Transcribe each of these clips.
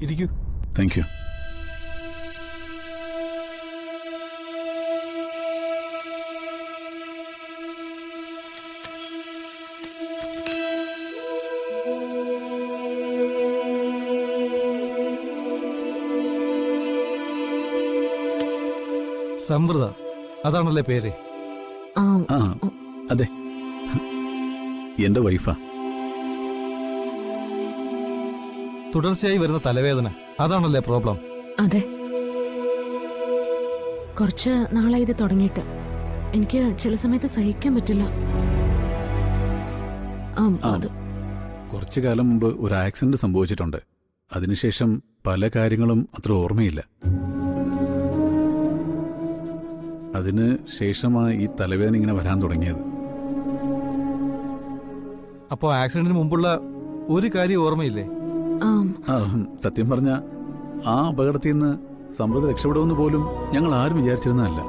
ഇരിക്കൂ. Thank you. സമൃദ്ധ, അതാണല്ലേ പേര്? ആ അതെ, എന്റെ വൈഫാ. തുടർച്ചയായി വരുന്ന തലവേദന, അതാണല്ലേ പ്രോബ്ലം? അതെ, കുറച്ച് നാളായി ഇത് തുടങ്ങിയിട്ട്. എനിക്ക് ചില സമയത്ത് സഹിക്കാൻ പറ്റില്ല. അത് കുറച്ചു കാലം മുമ്പ് ഒരു ആക്സിഡന്റ് സംഭവിച്ചിട്ടുണ്ട്. അതിനുശേഷം പല കാര്യങ്ങളും അത്ര ഓർമ്മയില്ല. അതിന് ശേഷമാണ് ഈ തലവേദന ഇങ്ങനെ വരാൻ തുടങ്ങിയത്. അപ്പോ ആക്സിഡന്റിന് മുമ്പുള്ള ഒരു കാര്യം ഓർമ്മയില്ലേ? സത്യം പറഞ്ഞ ആ അപകടത്തിൽ നിന്ന് സമൃദ്ധ രക്ഷപ്പെടുമെന്ന് പോലും ഞങ്ങൾ ആരും വിചാരിച്ചിരുന്നതല്ല.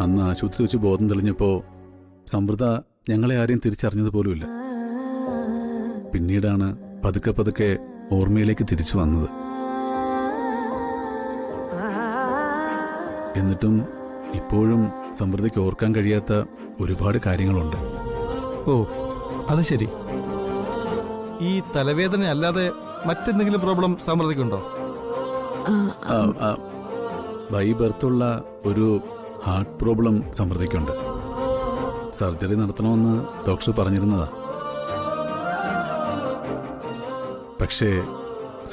അന്ന് ആശുപത്രി വെച്ച് ബോധം തെളിഞ്ഞപ്പോ സമൃദ്ധ ഞങ്ങളെ ആരെയും തിരിച്ചറിഞ്ഞത് പോലുമില്ല. പിന്നീടാണ് പതുക്കെ പതുക്കെ ഓർമ്മയിലേക്ക് തിരിച്ചു വന്നത്. എന്നിട്ടും ഇപ്പോഴും സമൃദ്ധയ്ക്ക് ഓർക്കാൻ കഴിയാത്ത ഒരുപാട് കാര്യങ്ങളുണ്ട്. ഓ, അത് ശരി. ഈ തലവേദന അല്ലാതെ മറ്റെന്തെങ്കിലും പ്രോബ്ലം സമൃദ്ധിക്കുണ്ടോ? ബൈ ബർത്തുള്ള ഒരു ഹാർട്ട് പ്രോബ്ലം സമൃദ്ധിക്കുണ്ട്. സർജറി നടത്തണമെന്ന് ഡോക്ടർ പറഞ്ഞിരുന്നതാ. പക്ഷേ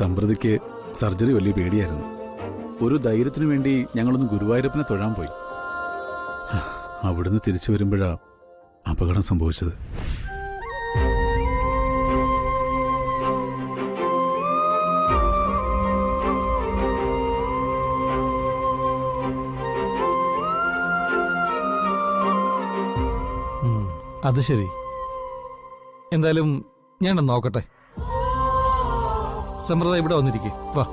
സമൃദ്ധിക്ക് സർജറി വലിയ പേടിയായിരുന്നു. ഒരു ധൈര്യത്തിനു വേണ്ടി ഞങ്ങളൊന്ന് ഗുരുവായൂരപ്പനെ തൊഴാൻ പോയി. അവിടുന്ന് തിരിച്ചു വരുമ്പോഴാ അപകടം സംഭവിച്ചത്. അത് ശരി. എന്തായാലും ഞാൻ നോക്കട്ടെ. സമൃദ്ധ ഇവിടെ വന്നിരിക്കേ, വാ.